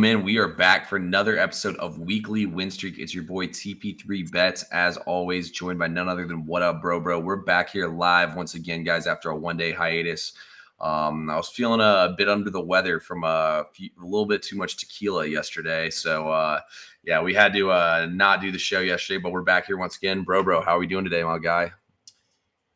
gentlemen, we are back for another episode of Weekly Win Streak. It's your boy TP3 Bets, as always, joined by none other than What Up, Bro. We're back here live once again, guys, after a one-day hiatus. I was feeling a bit under the weather from a little bit too much tequila yesterday. So, yeah, we had to not do the show yesterday, but we're back here once again. Bro, how are we doing today, my guy?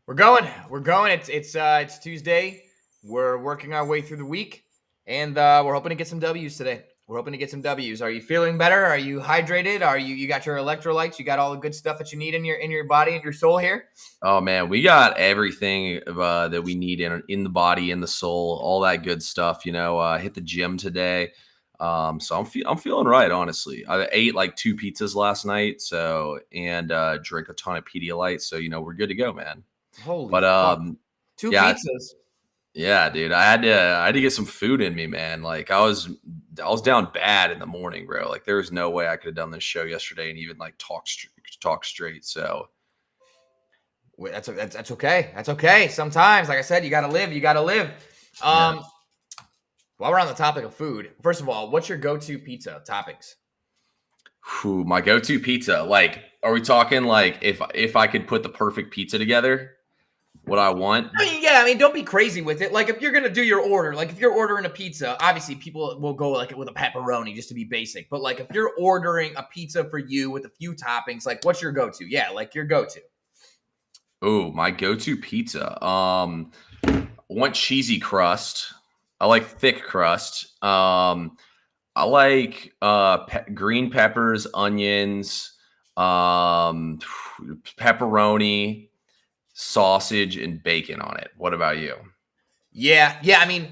We're going. It's Tuesday. We're working our way through the week. And we're hoping to get some W's today. Are you feeling better? Are you hydrated? Are you got your electrolytes? You got all the good stuff that you need in your body and your soul here? Oh man, we got everything that we need in the body, in the soul, all that good stuff. Hit the gym today, so I'm feeling right. Honestly, I ate like 2 pizzas last night, and drank a ton of Pedialyte. So we're good to go, man. Holy fuck. 2 pizzas. Yeah, dude, I had to get some food in me, man. Like I was down bad in the morning, bro. Like there was no way I could have done this show yesterday and even like talk straight. So that's okay. That's okay. Sometimes, like I said, you gotta live. Yeah. While we're on the topic of food, first of all, what's your go-to pizza toppings? My go-to pizza. Like, are we talking like if I could put the perfect pizza together? What I want. I mean, don't be crazy with it. Like, if you're gonna do your order, like if you're ordering a pizza, obviously people will go like with a pepperoni just to be basic. But like, if you're ordering a pizza for you with a few toppings, like, what's your go-to? Yeah, like your go-to. Oh, my go-to pizza. I want cheesy crust. I like thick crust. I like green peppers, onions, pepperoni, sausage, and bacon on it. What about you? Yeah. I mean,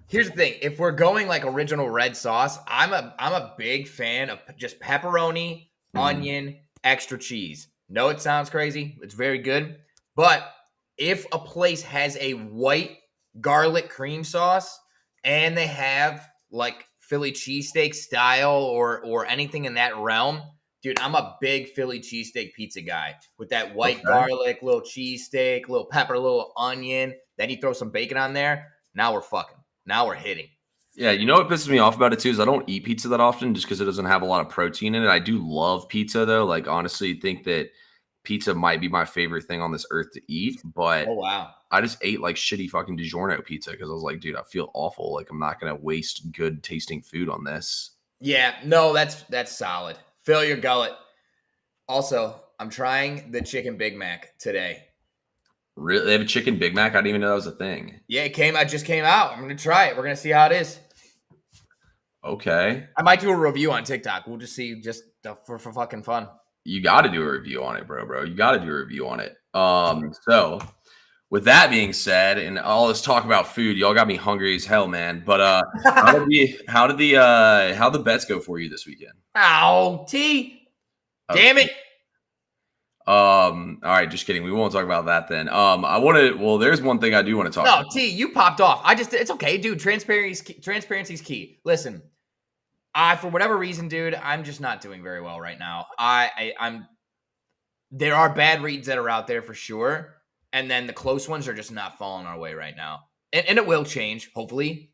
here's the thing. If we're going like original red sauce, I'm a big fan of just pepperoni, onion, extra cheese. No, it sounds crazy. It's very good. But if a place has a white garlic cream sauce and they have like Philly cheesesteak style or anything in that realm, dude, I'm a big Philly cheesesteak pizza guy with that white garlic, little cheesesteak, little pepper, little onion. Then you throw some bacon on there. Now we're fucking. Now we're hitting. Yeah, you know what pisses me off about it too is I don't eat pizza that often just because it doesn't have a lot of protein in it. I do love pizza though. Like honestly, think that pizza might be my favorite thing on this earth to eat. But oh wow, I just ate like shitty fucking DiGiorno pizza because I was like, dude, I feel awful. Like I'm not gonna waste good tasting food on this. Yeah, no, that's solid. Fill your gullet. Also, I'm trying the chicken Big Mac today. Really? They have a chicken Big Mac? I didn't even know that was a thing. Yeah, it just came out. I'm going to try it. We're going to see how it is. Okay. I might do a review on TikTok. We'll just see for fucking fun. You got to do a review on it, bro. You got to do a review on it. So with that being said, and all this talk about food, y'all got me hungry as hell, man. But how did the bets go for you this weekend? Ow, T. Damn it. All right, just kidding. We won't talk about that then. There's one thing I do want to talk about. No, T, you popped off. It's okay, dude. Transparency's key. Listen, for whatever reason, dude, I'm just not doing very well right now. There are bad reads that are out there for sure. And then the close ones are just not falling our way right now. And it will change, hopefully.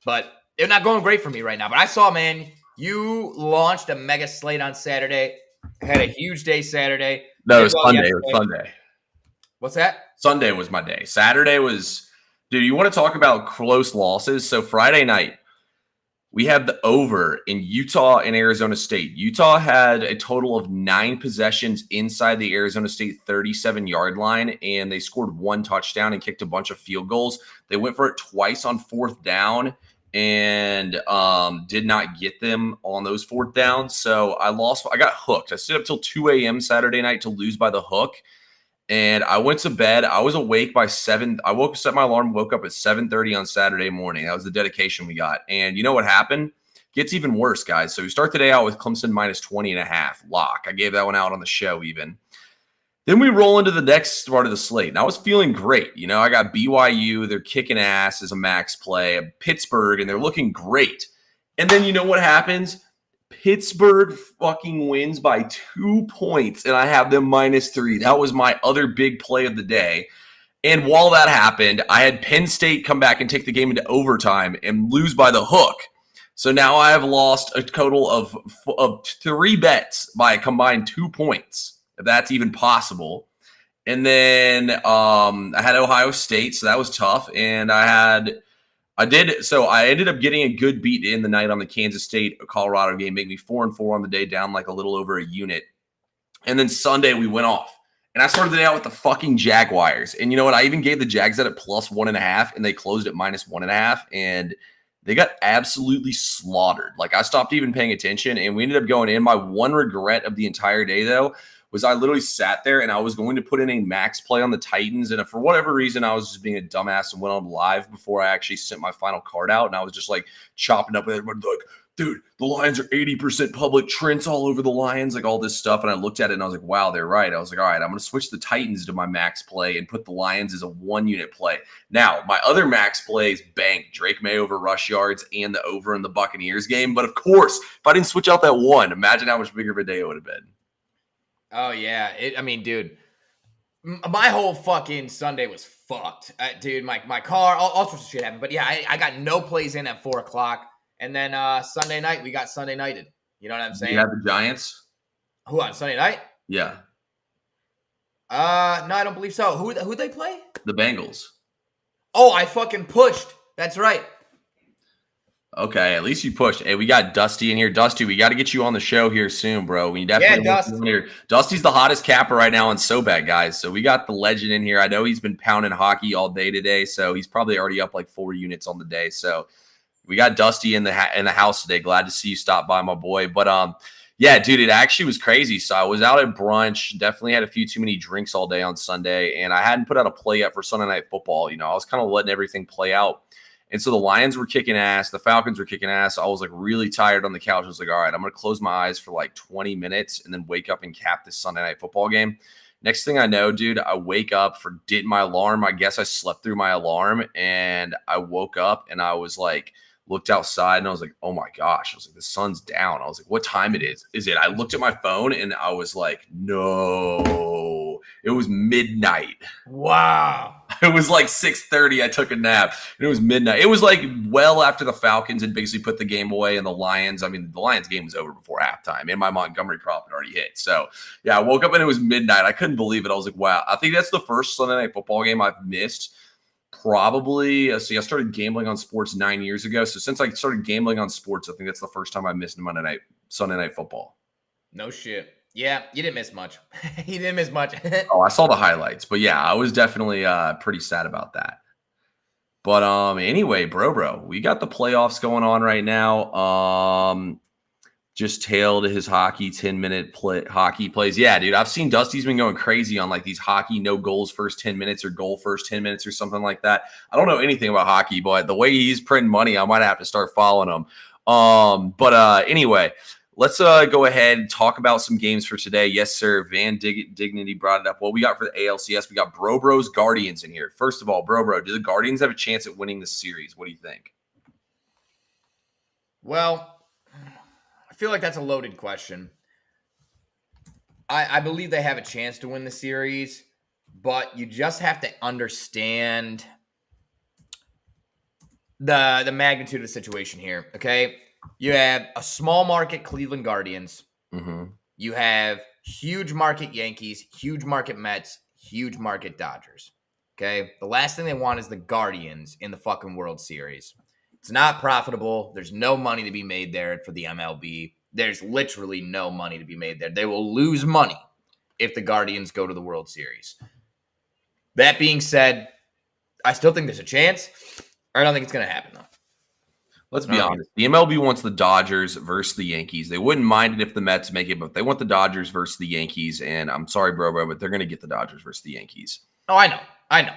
But they're not going great for me right now. But I saw, man, you launched a mega slate on Saturday. Had a huge day Saturday. No, it was Sunday. It was Sunday. What's that? Sunday was my day. Saturday was, dude, you want to talk about close losses? So Friday night, we had the over in Utah and Arizona State. Utah had a total of 9 possessions inside the Arizona State 37-yard line, and they scored 1 touchdown and kicked a bunch of field goals. They went for it twice on 4th down and did not get them on those 4th downs. So I got hooked. I stayed up till 2 a.m. Saturday night to lose by the hook. And I went to bed. I was awake by 7. Set my alarm, woke up at 7:30 on Saturday morning. That was the dedication we got. And you know what happened? Gets even worse, guys. So we start the day out with Clemson minus 20.5 lock. I gave that one out on the show even. Then we roll into the next part of the slate, and I was feeling great. I got BYU. They're kicking ass as a max play. Pittsburgh, and they're looking great. And then you know what happens? Pittsburgh fucking wins by 2 points, and I have them minus 3. That was my other big play of the day. And while that happened, I had Penn State come back and take the game into overtime and lose by the hook. So now I have lost a total of 3 bets by a combined 2 points, if that's even possible. And then I had Ohio State, so that was tough. And I ended up getting a good beat in the night on the Kansas State Colorado game, make me 4-4 on the day, down like a little over a unit. And then Sunday we went off. And I started the day out with the fucking Jaguars. And you know what? I even gave the Jags at +1.5, and they closed at -1.5. And they got absolutely slaughtered. Like, I stopped even paying attention, and we ended up going in. My one regret of the entire day, though, was I literally sat there and I was going to put in a max play on the Titans. And for whatever reason, I was just being a dumbass and went on live before I actually sent my final card out. And I was just like chopping up with everybody, like, dude, the Lions are 80% public. Trent's all over the Lions, like all this stuff. And I looked at it and I was like, wow, they're right. I was like, all right, I'm going to switch the Titans to my max play and put the Lions as a 1-unit play. Now, my other max plays bank Drake May over rush yards and the over in the Buccaneers game. But of course, if I didn't switch out that one, imagine how much bigger of a day it would have been. Oh, yeah. I mean, dude, my whole fucking Sunday was fucked. Dude, my car, all sorts of shit happened. But yeah, I got no plays in at 4 o'clock. And then Sunday night, we got Sunday nighted. You know what I'm saying? You have the Giants? Who, on Sunday night? Yeah. No, I don't believe so. Who'd they play? The Bengals. Oh, I fucking pushed. That's right. Okay, at least you pushed. Hey, we got Dusty in here. Dusty, we got to get you on the show here soon, bro. We definitely Dusty. Dusty's the hottest capper right now on So Bad, guys. So we got the legend in here. I know he's been pounding hockey all day today, so he's probably already up like 4 units on the day. So we got Dusty in the house today. Glad to see you stop by, my boy. But yeah, dude, it actually was crazy. So I was out at brunch. Definitely had a few too many drinks all day on Sunday, and I hadn't put out a play yet for Sunday Night Football. You know, I was kind of letting everything play out. And so the Lions were kicking ass. The Falcons were kicking ass. I was like really tired on the couch. I was like, all right, I'm going to close my eyes for like 20 minutes and then wake up and cap this Sunday Night Football game. Next thing I know, dude, I wake up, forget my alarm. I guess I slept through my alarm, and I woke up and I was like, looked outside and I was like, oh my gosh. I was like, the sun's down. I was like, what time it is? I looked at my phone and I was like, no, it was midnight. Wow. It was like 6:30. I took a nap and it was midnight. It was like well after the Falcons had basically put the game away, and the Lions game was over before halftime, and my Montgomery prop had already hit. So yeah, I woke up and it was midnight. I couldn't believe it. I was like, wow. I think that's the first Sunday Night Football game I've missed. Probably. See, I started gambling on sports 9 years ago. So since I started gambling on sports, I think that's the first time I missed Sunday Night Football. No shit. Yeah, you didn't miss much. You didn't miss much. Oh, I saw the highlights, but yeah, I was definitely pretty sad about that. But anyway, bro, we got the playoffs going on right now. Just tailed his hockey 10-minute hockey plays. Yeah, dude, I've seen Dusty's been going crazy on like these hockey no goals first 10 minutes or goal first 10 minutes or something like that. I don't know anything about hockey, but the way he's printing money, I might have to start following him. Anyway, let's go ahead and talk about some games for today. Yes, sir. Van Dignity brought it up. What we got for the ALCS? We got Bro's Guardians in here. First of all, Bro, do the Guardians have a chance at winning this series? What do you think? Well, I feel like that's a loaded question. I believe they have a chance to win the series, but you just have to understand the magnitude of the situation here, okay? You have a small market Cleveland Guardians. Mm-hmm. You have huge market Yankees, huge market Mets, huge market Dodgers, okay? The last thing they want is the Guardians in the fucking World Series. It's not profitable. There's no money to be made there for the MLB. There's literally no money to be made there. They will lose money if the Guardians go to the World Series. That being said, I still think there's a chance. I don't think it's going to happen, though. Let's be honest. The MLB wants the Dodgers versus the Yankees. They wouldn't mind it if the Mets make it, but they want the Dodgers versus the Yankees. And I'm sorry, bro, but they're going to get the Dodgers versus the Yankees. Oh, I know.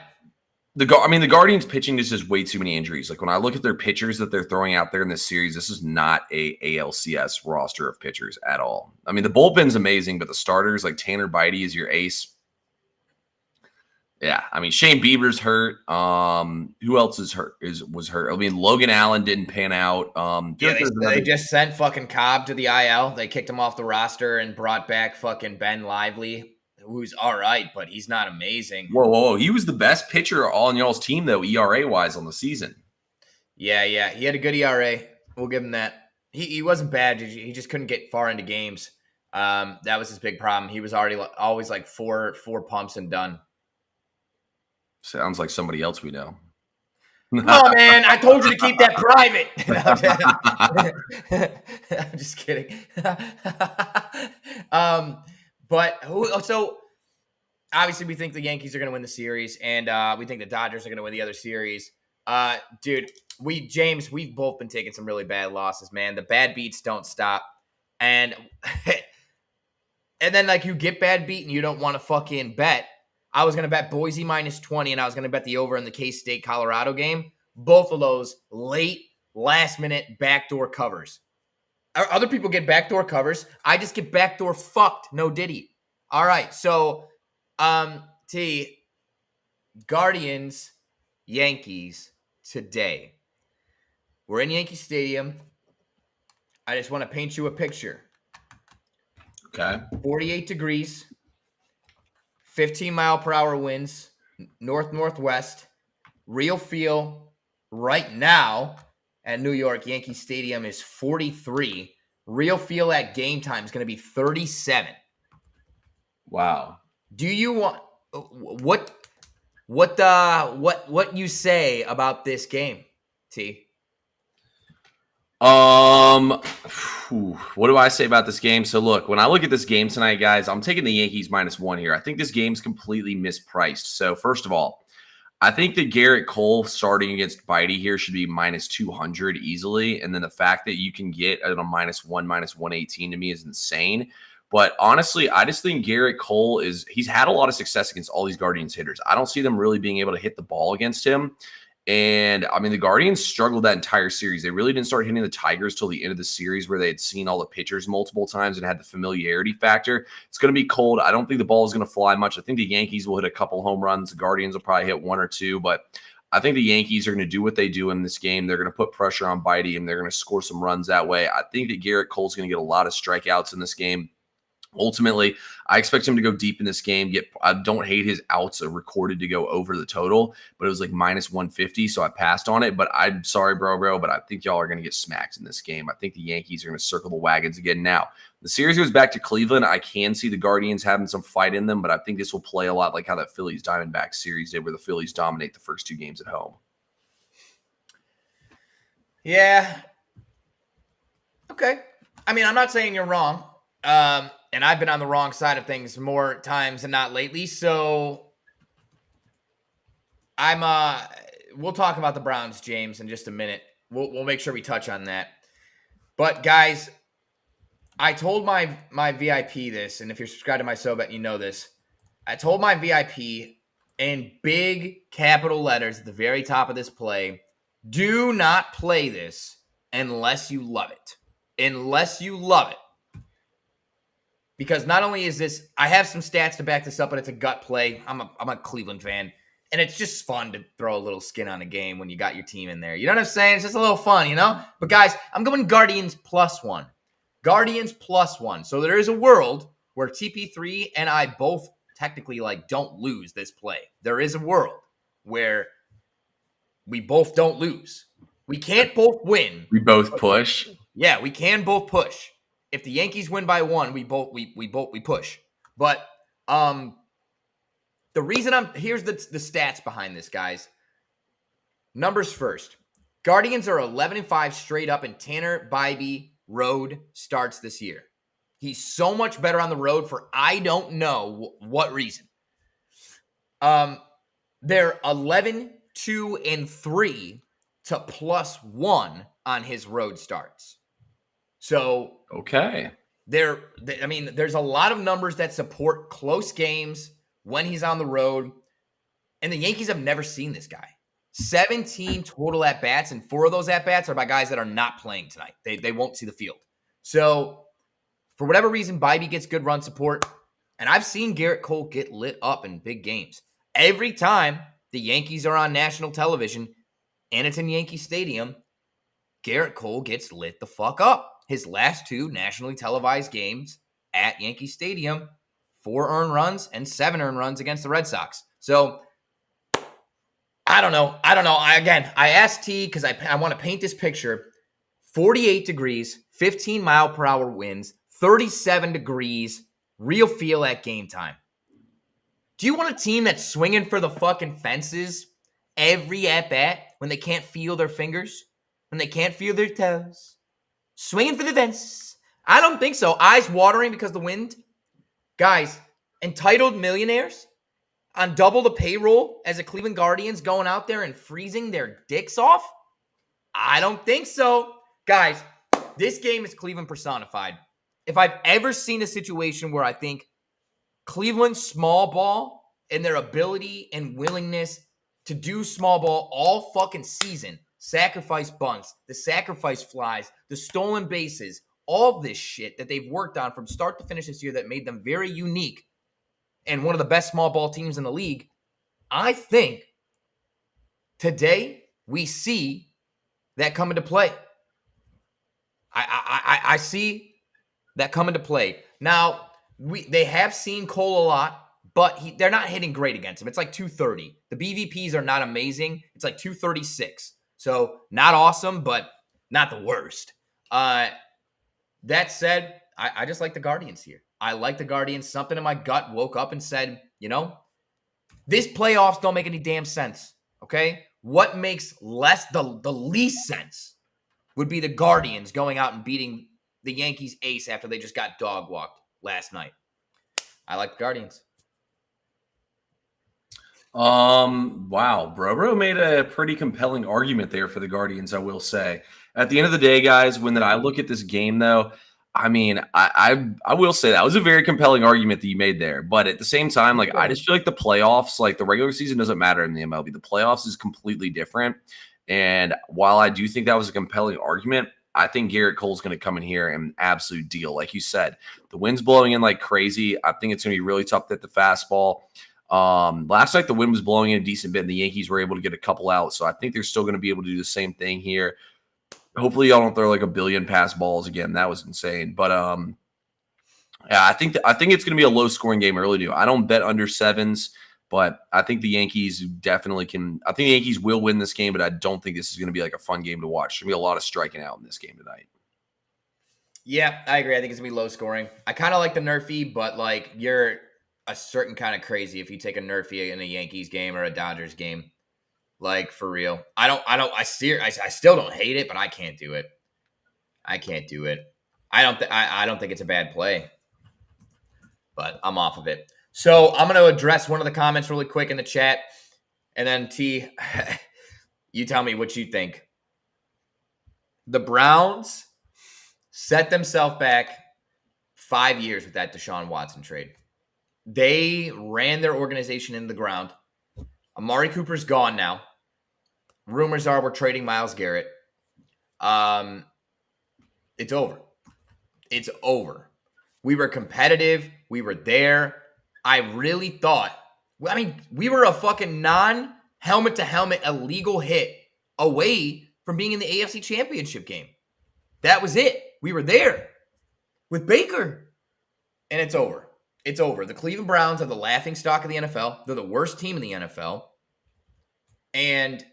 The Guardians pitching is just way too many injuries. Like when I look at their pitchers that they're throwing out there in this series, this is not a ALCS roster of pitchers at all. I mean, the bullpen's amazing, but the starters like Tanner Beide is your ace. Yeah, I mean Shane Bieber's hurt. Who else is hurt? Was hurt? I mean Logan Allen didn't pan out. They just sent fucking Cobb to the IL. They kicked him off the roster and brought back fucking Ben Lively, who's all right, but he's not amazing. Whoa. He was the best pitcher on y'all's team, though, ERA-wise on the season. Yeah. He had a good ERA. We'll give him that. He wasn't bad. He just couldn't get far into games. That was his big problem. He was always like four pumps and done. Sounds like somebody else we know. Come on, man. I told you to keep that private. I'm just kidding. So obviously we think the Yankees are going to win the series, and we think the Dodgers are going to win the other series. Dude, we've both been taking some really bad losses, man. The bad beats don't stop. And then like you get bad beat and you don't want to fucking bet. I was going to bet Boise -20, and I was going to bet the over in the K-State Colorado game. Both of those late, last-minute backdoor covers. Other people get backdoor covers. I just get backdoor fucked. No diddy. All right, so Guardians, Yankees today. We're in Yankee Stadium. I just want to paint you a picture. Okay. 48 degrees. 15-mile-per-hour winds, north-northwest. Real feel right now at New York Yankee Stadium is 43. Real feel at game time is going to be 37. Wow. Do you want what you say about this game, T? What do I say about this game? So look, when I look at this game tonight, guys, I'm taking the Yankees -1 here. I think this game's completely mispriced. So first of all, I think that Garrett Cole starting against Bitey here should be -200 easily. And then the fact that you can get at a -1, -118 to me is insane. But honestly, I just think Garrett Cole he's had a lot of success against all these Guardians hitters. I don't see them really being able to hit the ball against him. And I mean, the Guardians struggled that entire series. They really didn't start hitting the Tigers till the end of the series, where they had seen all the pitchers multiple times and had the familiarity factor. It's going to be cold. I don't think the ball is going to fly much. I think the Yankees will hit a couple home runs. The Guardians will probably hit 1 or 2, but I think the Yankees are going to do what they do in this game. They're going to put pressure on Bitey, and they're going to score some runs that way. I think that Garrett Cole's going to get a lot of strikeouts in this game. Ultimately, I expect him to go deep in this game. I don't hate his outs recorded to go over the total, but it was like -150, so I passed on it. But I'm sorry, bro, but I think y'all are going to get smacked in this game. I think the Yankees are going to circle the wagons again. Now, the series goes back to Cleveland. I can see the Guardians having some fight in them, but I think this will play a lot like how that Phillies-Diamondbacks series did, where the Phillies dominate the first 2 games at home. Yeah. Okay. I mean, I'm not saying you're wrong. And I've been on the wrong side of things more times than not lately. So we'll talk about the Browns, James, in just a minute. We'll make sure we touch on that. But guys, I told my VIP this, and if you're subscribed to my SoBet, you know this. I told my VIP in big capital letters at the very top of this play, do not play this unless you love it. Unless you love it. Because not only is this, I have some stats to back this up, but it's a gut play. I'm a Cleveland fan, and it's just fun to throw a little skin on a game when you got your team in there. You know what I'm saying? It's just a little fun, you know? But guys, I'm going Guardians +1. Guardians +1. So there is a world where TP3 and I both technically don't lose this play. There is a world where we both don't lose. We can't both win. We both push. Yeah, we can both push. If the Yankees win by 1, we push. But the reason here's the stats behind this, guys. Numbers first. Guardians are 11-5 straight up in Tanner Bybee road starts this year. He's so much better on the road for I don't know what reason. They're 11-2-3 to +1 on his road starts. So okay, there's a lot of numbers that support close games when he's on the road, and the Yankees have never seen this guy. 17 total at bats, and 4 of those at bats are by guys that are not playing tonight. They won't see the field. So for whatever reason, Bybee gets good run support, and I've seen Garrett Cole get lit up in big games. Every time the Yankees are on national television and it's in Yankee Stadium, Garrett Cole gets lit the fuck up. His last 2 nationally televised games at Yankee Stadium, 4 earned runs and 7 earned runs against the Red Sox. So I don't know. I asked T because I want to paint this picture. 48 degrees, 15 mile per hour winds, 37 degrees, real feel at game time. Do you want a team that's swinging for the fucking fences every at bat when they can't feel their fingers, when they can't feel their toes? Swinging for the fences. I don't think so. Eyes watering because of the wind. Guys, entitled millionaires on double the payroll as the Cleveland Guardians going out there and freezing their dicks off? I don't think so. Guys, this game is Cleveland personified. If I've ever seen a situation where I think Cleveland's small ball and their ability and willingness to do small ball all fucking season, sacrifice bunts, the sacrifice flies, the stolen bases, all of this shit that they've worked on from start to finish this year that made them very unique and one of the best small ball teams in the league, I think today we see that come into play. I see that come into play. Now, they have seen Cole a lot, but they're not hitting great against him. It's like 230. The BVPs are not amazing. It's like 236. So not awesome, but not the worst. That said, I just like the Guardians here. I like the Guardians. Something in my gut woke up and said, this playoffs don't make any damn sense, okay? What makes the least sense would be the Guardians going out and beating the Yankees ace after they just got dog walked last night. I like the Guardians. Wow. Bro made a pretty compelling argument there for the Guardians, I will say. At the end of the day, guys, when I look at this game, though, I mean, I will say that was a very compelling argument that you made there. But at the same time, like, I just feel like the playoffs, like the regular season doesn't matter in the MLB. The playoffs is completely different. And while I do think that was a compelling argument, I think Garrett Cole's going to come in here and absolute deal. Like you said, the wind's blowing in like crazy. I think it's going to be really tough to hit the fastball. Last night, the wind was blowing in a decent bit, and the Yankees were able to get a couple out. So I think they're still going to be able to do the same thing here. Hopefully, y'all don't throw like a billion pass balls again. That was insane. But yeah, I think it's going to be a low scoring game. I really do. I don't bet under sevens, but I think the Yankees definitely can. I think the Yankees will win this game, but I don't think this is going to be like a fun game to watch. There's going to be a lot of striking out in this game tonight. Yeah, I agree. I think it's going to be low scoring. I kind of like the Nerfy, but like you're a certain kind of crazy if you take a Nerfy in a Yankees game or a Dodgers game. Like, for real. I still don't hate it, but I can't do it. I can't do it. I don't think it's a bad play. But I'm off of it. So I'm going to address one of the comments really quick in the chat. And then T, you tell me what you think. The Browns set themselves back 5 years with that Deshaun Watson trade. They ran their organization into the ground. Amari Cooper's gone now. Rumors are we're trading Myles Garrett. It's over. It's over. We were competitive. We were there. I really thought, we were a fucking non-helmet to helmet illegal hit away from being in the AFC Championship game. That was it. We were there with Baker. And it's over. It's over. The Cleveland Browns are the laughingstock of the NFL. They're the worst team in the NFL. And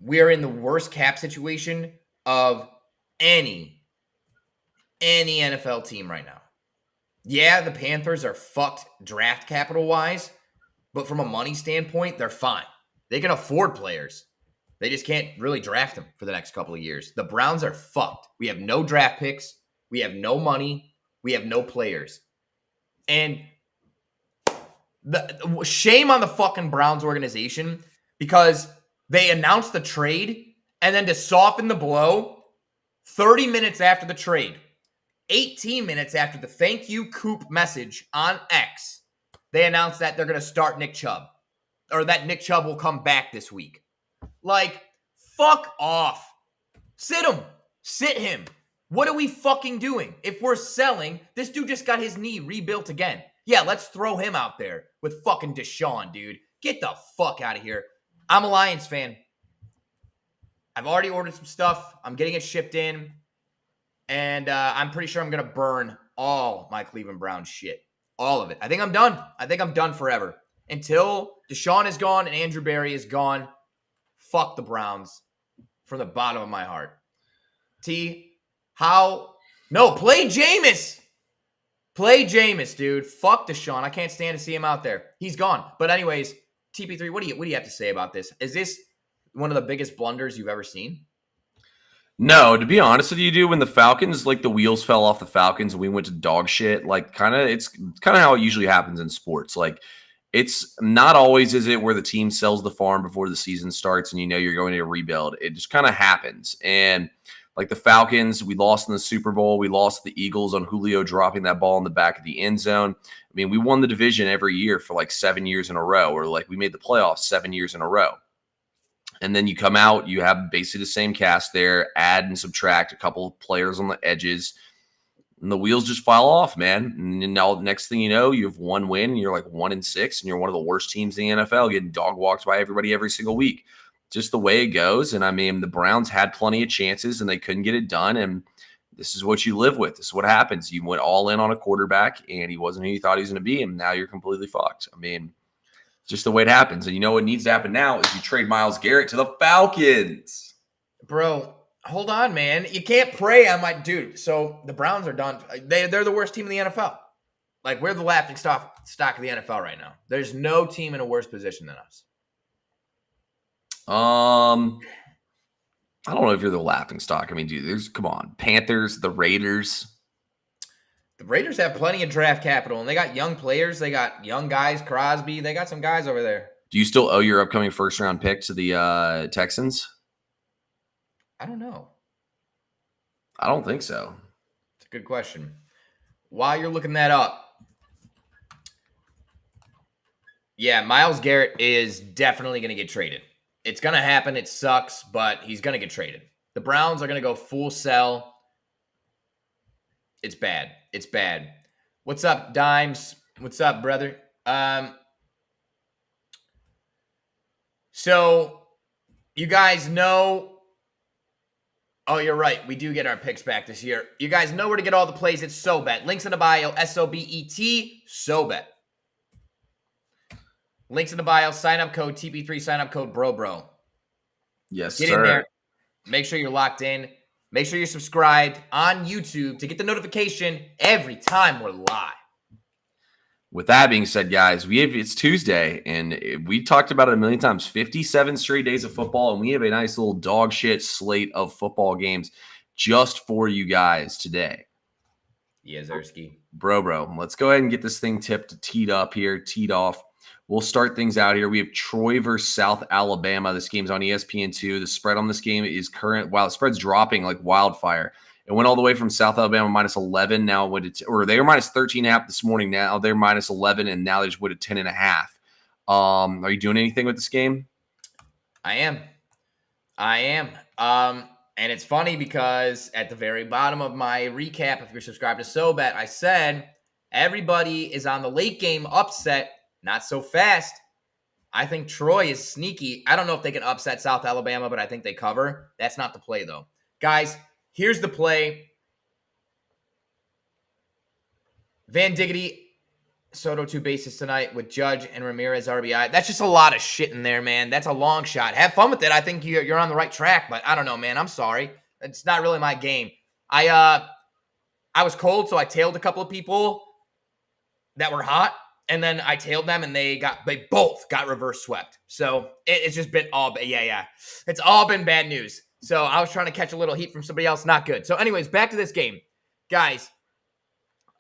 we're in the worst cap situation of any NFL team right now. Yeah, the Panthers are fucked draft capital-wise, but from a money standpoint, they're fine. They can afford players. They just can't really draft them for the next couple of years. The Browns are fucked. We have no draft picks. We have no money. We have no players. And the shame on the fucking Browns organization because they announced the trade and then to soften the blow, 30 minutes after the trade, 18 minutes after the thank you Coop message on X, they announced that they're going to start Nick Chubb or that Nick Chubb will come back this week. Like, fuck off. Sit him. Sit him. What are we fucking doing? If we're selling, this dude just got his knee rebuilt again. Yeah, let's throw him out there with fucking Deshaun, dude. Get the fuck out of here. I'm a Lions fan. I've already ordered some stuff. I'm getting it shipped in. And I'm pretty sure I'm going to burn all my Cleveland Browns shit. All of it. I think I'm done. I think I'm done forever. Until Deshaun is gone and Andrew Berry is gone, fuck the Browns from the bottom of my heart. T, How? No, play Jameis. Play Jameis, dude. Fuck Deshaun. I can't stand to see him out there. He's gone. But anyways, TP3, what do you have to say about this? Is this one of the biggest blunders you've ever seen? No, to be honest with you, dude, when the Falcons, like the wheels fell off the Falcons and we went to dog shit, like it's kind of how it usually happens in sports. Like it's not always is it where the team sells the farm before the season starts and you know you're going to rebuild. It just kind of happens. And like the Falcons, we lost in the Super Bowl. We lost the Eagles on Julio dropping that ball in the back of the end zone. I mean, we won the division every year for like 7 years in a row, or like we made the playoffs 7 years in a row. And then you come out, you have basically the same cast there, add and subtract a couple of players on the edges, and the wheels just file off, man. And now next thing you know, you have one win, and you're like 1-6, and you're one of the worst teams in the NFL, getting dog walked by everybody every single week. Just the way it goes. And I mean, the Browns had plenty of chances, and they couldn't get it done. And this is what you live with. This is what happens. You went all in on a quarterback, and he wasn't who you thought he was going to be, and now you're completely fucked. I mean, just the way it happens. And you know what needs to happen now is you trade Myles Garrett to the Falcons. Bro, hold on, man. You can't pray on my dude. So the Browns are done. They're the worst team in the NFL. Like, we're the laughing stock of the NFL right now. There's no team in a worse position than us. I don't know if you're the laughing stock. I mean, dude, come on. Panthers, the Raiders. The Raiders have plenty of draft capital, and they got young players. They got young guys, Crosby. They got some guys over there. Do you still owe your upcoming first-round pick to the Texans? I don't know. I don't think so. It's a good question. While you're looking that up, yeah, Myles Garrett is definitely going to get traded. It's going to happen. It sucks, but he's going to get traded. The Browns are going to go full sell. It's bad. It's bad. What's up, Dimes? What's up, brother? So you guys know. Oh, you're right. We do get our picks back this year. You guys know where to get all the plays. It's SoBet. Links in the bio. SOBET. SoBet. Links in the bio. Sign up code TP3. Sign up code BRO. Yes, Get sir. in there. Make sure you're locked in. Make sure you're subscribed on YouTube to get the notification every time we're live. With that being said, guys, it's Tuesday, and we talked about it a million times. 57 straight days of football, and we have a nice little dog shit slate of football games just for you guys today. Yeah, Zersky. Bro, let's go ahead and get this thing teed off. We'll start things out here. We have Troy versus South Alabama. This game's on ESPN2. The spread on this game is current. Wow, the spread's dropping like wildfire. It went all the way from South Alabama minus 11. Now it went to, or they were minus 13.5 this morning. Now they're minus 11, and now they just went to 10.5. Are you doing anything with this game? I am. And it's funny because at the very bottom of my recap, if you're subscribed to SoBet, I said everybody is on the late game upset. Not so fast. I think Troy is sneaky. I don't know if they can upset South Alabama, but I think they cover. That's not the play, though. Guys, here's the play. Van Diggity, Soto 2 bases tonight with Judge and Ramirez RBI. That's just a lot of shit in there, man. That's a long shot. Have fun with it. I think you're on the right track, but I don't know, man. I'm sorry. It's not really my game. I was cold, so I tailed a couple of people that were hot. And then I tailed them, and they both got reverse swept. So it's just been it's all been bad news. So I was trying to catch a little heat from somebody else, not good. So anyways, back to this game. Guys,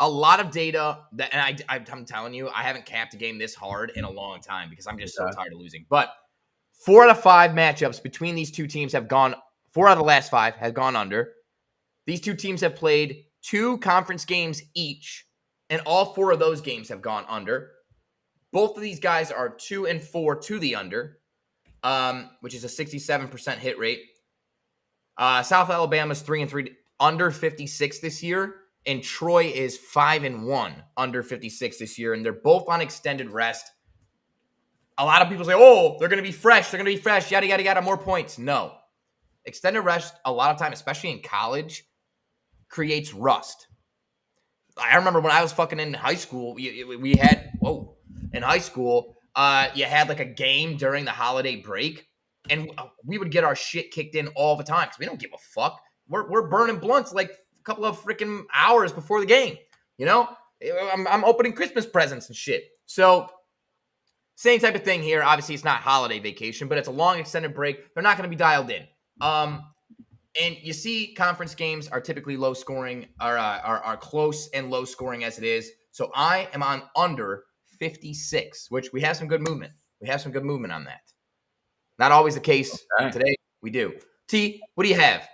a lot of data, and I'm telling you, I haven't capped a game this hard in a long time because I'm just so tired of losing. But 4 out of 5 matchups between these two teams have gone, 4 out of the last 5 have gone under. These two teams have played 2 conference games each, and all 4 of those games have gone under. Both of these guys are 2-4 to the under, which is a 67% hit rate. South Alabama's 3-3 under 56 this year, and Troy is 5-1 under 56 this year, and they're both on extended rest. A lot of people say, "Oh, they're going to be fresh. They're going to be fresh. Yada yada yada. More points." No, extended rest a lot of time, especially in college, creates rust. I remember when I was fucking in high school, we had, in high school, you had like a game during the holiday break, and we would get our shit kicked in all the time because we don't give a fuck. We're burning blunts like couple of freaking hours before the game. You know, I'm opening Christmas presents and shit. So same type of thing here. Obviously, it's not holiday vacation, but it's a long extended break. They're not going to be dialed in. And you see, conference games are typically low scoring, are close and low scoring as it is. So I am on under 56, which we have some good movement. We have some good movement on that. Not always the case. Okay. Today we do. T, what do you have?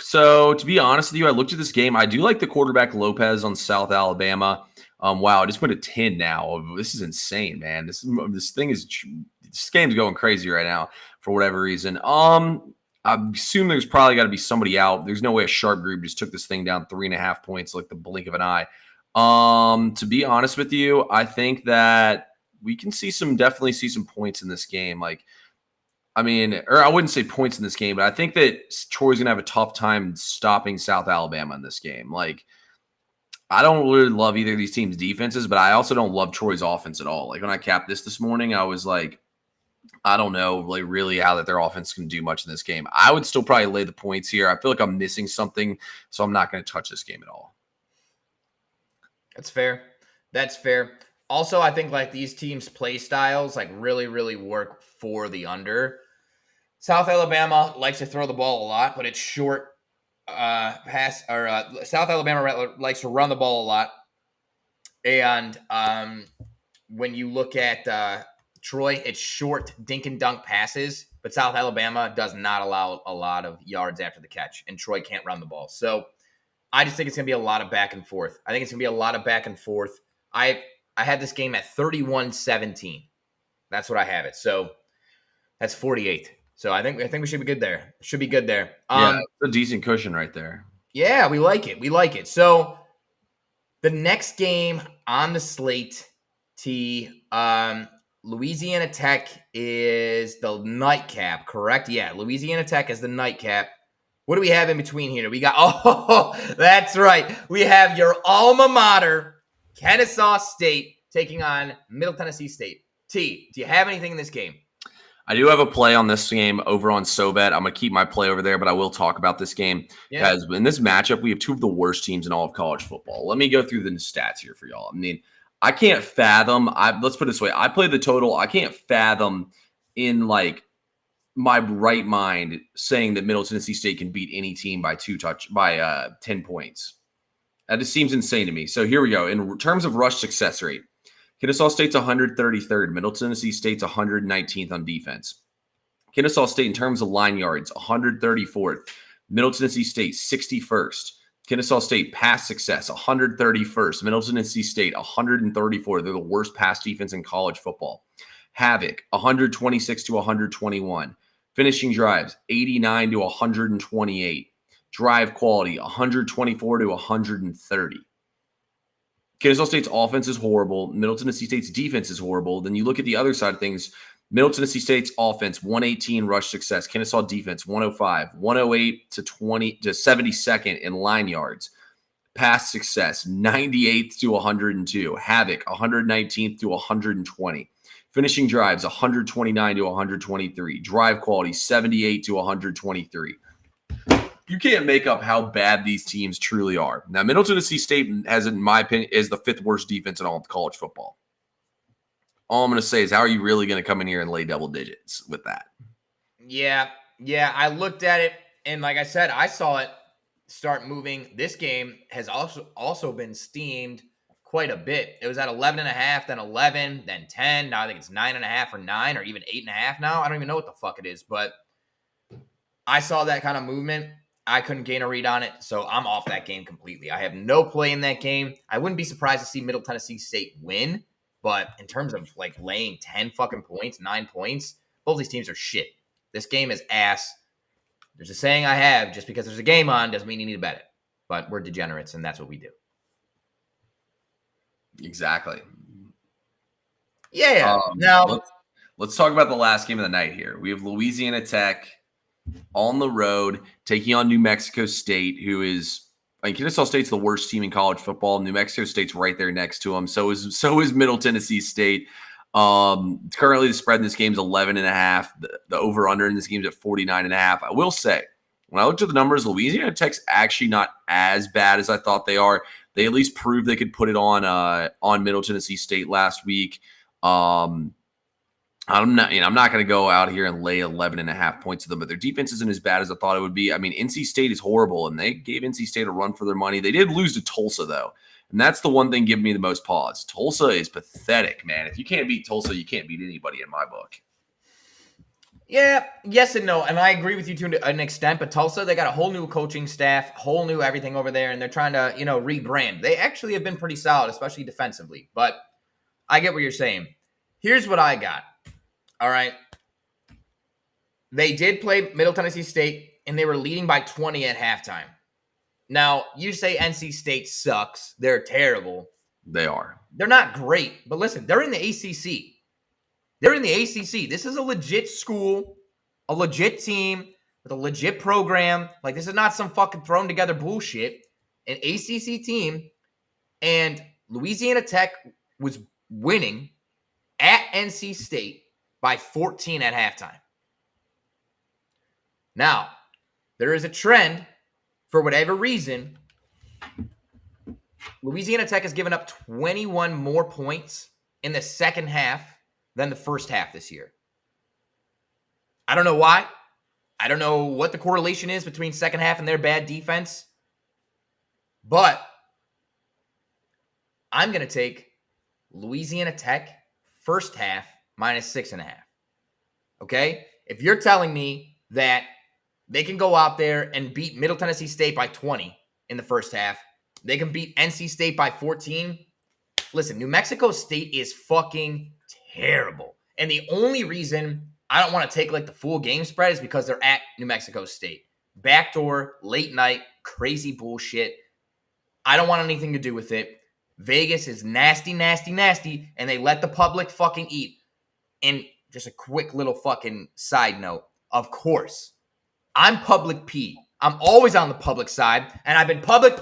So to be honest with you, I looked at this game. I do like the quarterback Lopez on South Alabama. Wow, I just went to 10 now. This is insane, man. This game's going crazy right now for whatever reason. I assume there's probably got to be somebody out. There's no way a sharp group just took this thing down 3.5 points like the blink of an eye. To be honest with you, I think that we can definitely see some points in this game. Like, I mean, or I wouldn't say points in this game, but I think that Troy's going to have a tough time stopping South Alabama in this game. Like, I don't really love either of these teams' defenses, but I also don't love Troy's offense at all. Like, when I capped this morning, I was like, I don't know really how that their offense can do much in this game. I would still probably lay the points here. I feel like I'm missing something, so I'm not going to touch this game at all. That's fair. That's fair. Also, I think like these teams' play styles like really, really work for the under. South Alabama likes to throw the ball a lot, but it's short pass. Or South Alabama likes to run the ball a lot. And when you look at Troy, it's short dink and dunk passes, but South Alabama does not allow a lot of yards after the catch, and Troy can't run the ball. So I just think it's going to be a lot of back and forth. I think it's going to be a lot of back and forth. I had this game at 31-17. That's what I have it. So that's 48. So I think we should be good there. Should be good there. Yeah, it's a decent cushion right there. Yeah, we like it. We like it. So the next game on the slate, Louisiana Tech is the nightcap, correct? Yeah, Louisiana Tech is the nightcap. What do we have in between here? We got, that's right. We have your alma mater, Kennesaw State, taking on Middle Tennessee State. T, do you have anything in this game? I do have a play on this game over on SoBet. I'm going to keep my play over there, but I will talk about this game. Yeah. Guys, in this matchup, we have two of the worst teams in all of college football. Let me go through the stats here for y'all. I mean, I can't fathom. Let's put it this way. I played the total. I can't fathom in like my right mind saying that Middle Tennessee State can beat any team by 10 points. That just seems insane to me. So here we go. In terms of rush success rate, Kennesaw State's 133rd. Middle Tennessee State's 119th on defense. Kennesaw State, in terms of line yards, 134th. Middle Tennessee State, 61st. Kennesaw State pass success, 131st. Middle Tennessee State, 134th. They're the worst pass defense in college football. Havoc, 126 to 121. Finishing drives, 89 to 128. Drive quality, 124 to 130. Kennesaw State's offense is horrible. Middle Tennessee State's defense is horrible. Then you look at the other side of things. Middle Tennessee State's offense, 118 rush success. Kennesaw defense, 105. 108 to 72nd in line yards. Pass success, 98th to 102. Havoc, 119th to 120. Finishing drives, 129 to 123. Drive quality, 78 to 123. You can't make up how bad these teams truly are. Now, Middle Tennessee State has, in my opinion, is the 5th worst defense in all of college football. All I'm going to say is, how are you really going to come in here and lay double digits with that? Yeah. I looked at it, and like I said, I saw it start moving. This game has also been steamed quite a bit. It was at 11.5, then 11, then 10. Now I think it's 9.5 or 9 or even 8.5 now. I don't even know what the fuck it is, but I saw that kind of movement. I couldn't gain a read on it, so I'm off that game completely. I have no play in that game. I wouldn't be surprised to see Middle Tennessee State win, but in terms of like laying 10 fucking points, 9 points, both these teams are shit. This game is ass. There's a saying I have, just because there's a game on doesn't mean you need to bet it. But we're degenerates, and that's what we do. Exactly. Yeah. Now, let's talk about the last game of the night here. We have Louisiana Tech on the road taking on New Mexico State, who is, I mean, Kennesaw State's the worst team in college football. New Mexico State's right there next to them. So is Middle Tennessee State. Currently the spread in this game is 11.5. The over-under in this game is at 49.5. I will say, when I looked at the numbers, Louisiana Tech's actually not as bad as I thought they are. They at least proved they could put it on Middle Tennessee State last week. I'm not going to go out here and lay 11.5 points to them, but their defense isn't as bad as I thought it would be. I mean, NC State is horrible, and they gave NC State a run for their money. They did lose to Tulsa, though, and that's the one thing giving me the most pause. Tulsa is pathetic, man. If you can't beat Tulsa, you can't beat anybody in my book. Yeah, yes and no, and I agree with you to an extent, but Tulsa, they got a whole new coaching staff, whole new everything over there, and they're trying to, rebrand. They actually have been pretty solid, especially defensively, but I get what you're saying. Here's what I got. All right. They did play Middle Tennessee State, and they were leading by 20 at halftime. Now, you say NC State sucks. They're terrible. They are. They're not great, but listen, they're in the ACC. They're in the ACC. This is a legit school, a legit team with a legit program. Like, this is not some fucking thrown together bullshit. An ACC team, and Louisiana Tech was winning at NC State by 14 at halftime. Now, there is a trend, for whatever reason, Louisiana Tech has given up 21 more points in the second half than the first half this year. I don't know why. I don't know what the correlation is between second half and their bad defense. But I'm going to take Louisiana Tech first half minus 6.5. Okay? If you're telling me that they can go out there and beat Middle Tennessee State by 20 in the first half, they can beat NC State by 14. Listen, New Mexico State is fucking terrible. And the only reason I don't want to take like the full game spread is because they're at New Mexico State. Backdoor, late night, crazy bullshit. I don't want anything to do with it. Vegas is nasty, nasty, nasty, and they let the public fucking eat. And just a quick little fucking side note. Of course, I'm public P. I'm always on the public side, and I've been public,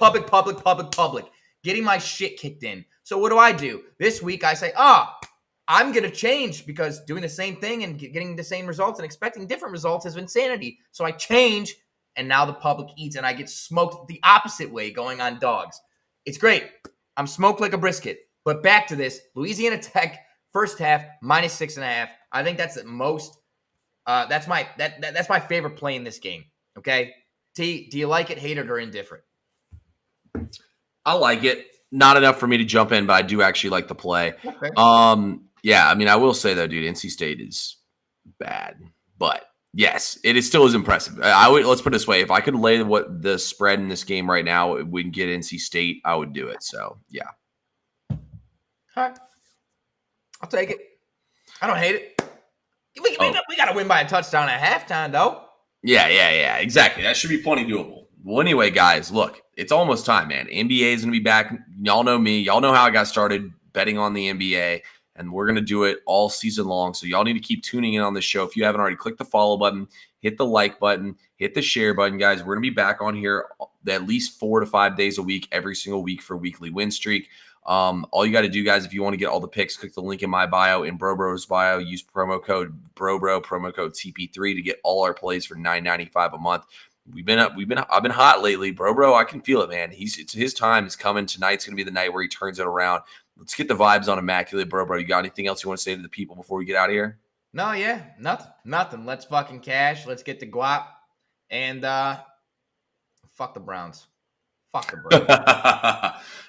getting my shit kicked in. So what do? This week I say, I'm going to change because doing the same thing and getting the same results and expecting different results is insanity. So I change, and now the public eats, and I get smoked the opposite way going on dogs. It's great. I'm smoked like a brisket. But back to this, Louisiana Tech, first half, minus 6.5. I think that's the most, that's my favorite play in this game. Okay? T, do you like it, hate it, or indifferent? I like it. Not enough for me to jump in, but I do actually like the play. Okay. Yeah, I mean, I will say though, dude, NC State is bad, but yes, it is still as impressive. Let's put it this way: if I could lay what the spread in this game right now would get NC State, I would do it. So yeah. All right, I'll take it. I don't hate it. We got to win by a touchdown at halftime, though. Yeah, exactly. That should be plenty doable. Well, anyway, guys, look, it's almost time, man. NBA is going to be back. Y'all know me. Y'all know how I got started betting on the NBA, and we're going to do it all season long. So y'all need to keep tuning in on this show. If you haven't already, click the follow button, hit the like button, hit the share button, guys. We're going to be back on here at least 4 to 5 days a week, every single week for weekly win streak. All you got to do, guys, if you want to get all the picks, click the link in my bio, in Brobro's bio. Use promo code BROBRO, promo code TP3 to get all our plays for $9.95 a month. I've been hot lately, Bro. I can feel it, man. It's his time is coming. Tonight's gonna be the night where he turns it around. Let's get the vibes on immaculate, bro. You got anything else you want to say to the people before we get out of here? No, yeah, nothing. Let's fucking cash. Let's get the guap, and fuck the Browns. Fuck the Browns.